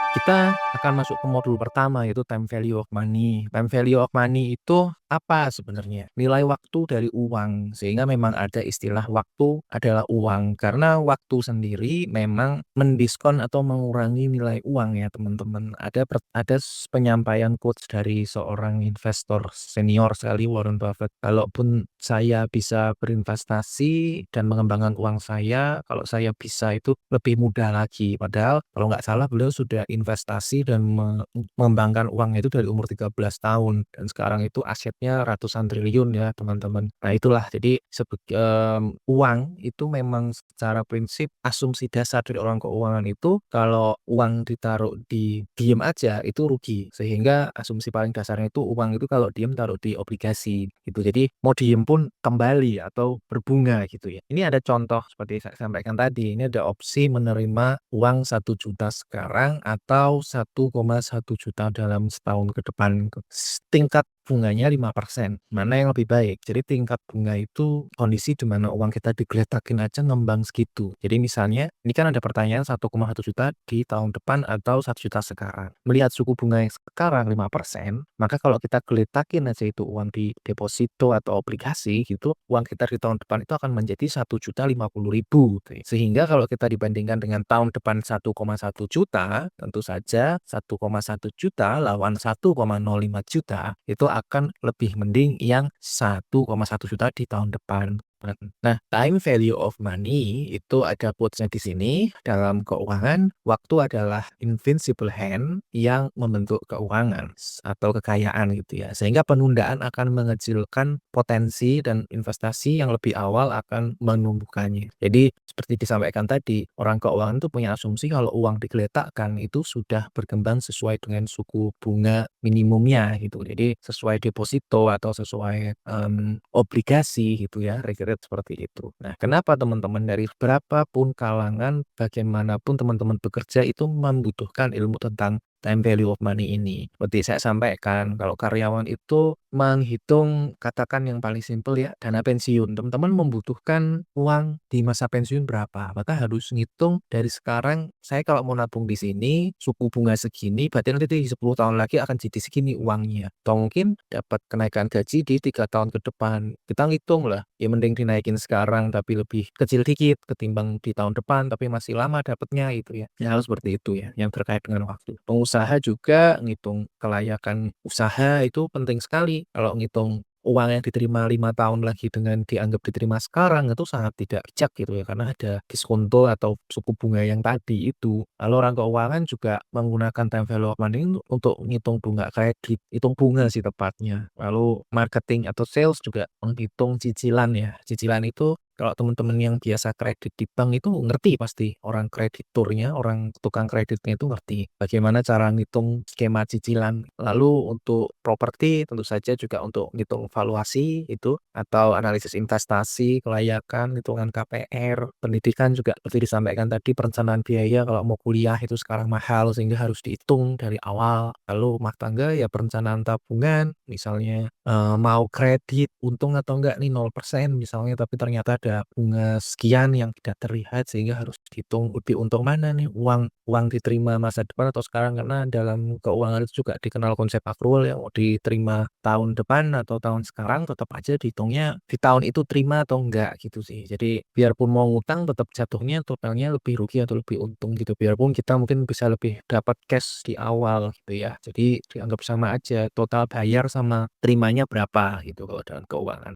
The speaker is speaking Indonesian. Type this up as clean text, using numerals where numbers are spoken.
Kita akan masuk ke modul pertama yaitu time value of money. Time value of money itu apa sebenarnya? Nilai waktu dari uang. Sehingga memang ada istilah waktu adalah uang. Karena waktu sendiri memang mendiskon atau mengurangi nilai uang ya teman-teman. Ada penyampaian quotes dari seorang investor senior sekali Warren Buffett. Kalaupun saya bisa berinvestasi dan mengembangkan uang saya, kalau saya bisa itu lebih mudah lagi. Padahal kalau nggak salah beliau sudah investasi dan mengembangkan uangnya itu dari umur 13 tahun dan sekarang itu asetnya ratusan triliun ya teman-teman. Nah itulah jadi uang itu memang secara prinsip asumsi dasar dari orang keuangan itu kalau uang ditaruh di diem aja itu rugi. Sehingga asumsi paling dasarnya itu uang itu kalau diem taruh di obligasi gitu. Jadi mau diem pun kembali atau berbunga gitu ya. Ini ada contoh seperti saya sampaikan tadi. Ini ada opsi menerima uang 1 juta sekarang atau 1,1 juta dalam setahun ke depan. Tingkat bunganya 5%. Mana yang lebih baik? Jadi tingkat bunga itu kondisi di mana uang kita digeletakin aja ngembang segitu. Jadi misalnya ini kan ada pertanyaan 1,1 juta di tahun depan atau 1 juta sekarang. Melihat suku bunga yang sekarang 5%, maka kalau kita geletakin aja itu uang di deposito atau obligasi gitu, uang kita di tahun depan itu akan menjadi 1,050.000. Sehingga kalau kita dibandingkan dengan tahun depan 1,1 juta, tentu saja 1,1 juta lawan 1,05 juta itu akan lebih mending yang 1,1 juta di tahun depan. Nah, time value of money itu ada quotes-nya di sini. Dalam keuangan, waktu adalah invincible hand yang membentuk keuangan atau kekayaan gitu ya. Sehingga penundaan akan mengecilkan potensi dan investasi yang lebih awal akan menumbuhkannya. Jadi seperti disampaikan tadi, orang keuangan itu punya asumsi kalau uang digeletakkan itu sudah berkembang sesuai dengan suku bunga minimumnya gitu. Jadi sesuai deposito atau sesuai obligasi gitu ya, kira-kira seperti itu. Nah, kenapa teman-teman dari berapapun kalangan, bagaimanapun teman-teman bekerja itu membutuhkan ilmu tentang time value of money ini. Seperti saya sampaikan, kalau karyawan itu menghitung katakan yang paling simpel ya, dana pensiun. Teman-teman membutuhkan uang di masa pensiun berapa? Maka harus ngitung dari sekarang, saya kalau mau nabung di sini, suku bunga segini, berarti nanti di 10 tahun lagi akan jadi segini uangnya. Atau mungkin dapat kenaikan gaji di 3 tahun ke depan. Kita ngitung lah, ya mending dinaikin sekarang tapi lebih kecil dikit ketimbang di tahun depan tapi masih lama dapatnya itu ya. Ya harus seperti itu ya, yang terkait dengan waktu. Pengusaha juga ngitung kelayakan usaha itu penting sekali. Kalau ngitung uang yang diterima 5 tahun lagi dengan dianggap diterima sekarang itu sangat tidak bijak gitu ya, karena ada diskonto atau suku bunga yang tadi itu. Lalu orang keuangan juga menggunakan time value of money untuk ngitung bunga kredit, hitung bunga sih tepatnya. Lalu marketing atau sales juga menghitung cicilan ya. Cicilan itu kalau teman-teman yang biasa kredit di bank itu ngerti pasti, orang krediturnya, orang tukang kreditnya itu ngerti bagaimana cara ngitung skema cicilan. Lalu untuk properti tentu saja juga untuk ngitung valuasi itu atau analisis investasi, kelayakan, hitungan KPR, pendidikan juga seperti disampaikan tadi perencanaan biaya kalau mau kuliah itu sekarang mahal sehingga harus dihitung dari awal. Lalu rumah tangga ya perencanaan tabungan, misalnya mau kredit untung atau enggak nih 0% misalnya tapi ternyata ada bunga sekian yang tidak terlihat sehingga harus dihitung lebih untung mana nih uang uang diterima masa depan atau sekarang karena dalam keuangan itu juga dikenal konsep accrual ya mau diterima tahun depan atau tahun sekarang tetap aja dihitungnya di tahun itu terima atau enggak gitu sih. Jadi biarpun mau ngutang tetap jatuhnya totalnya lebih rugi atau lebih untung gitu biarpun kita mungkin bisa lebih dapat cash di awal gitu ya. Jadi dianggap sama aja total bayar sama terimanya berapa gitu kalau dalam keuangan.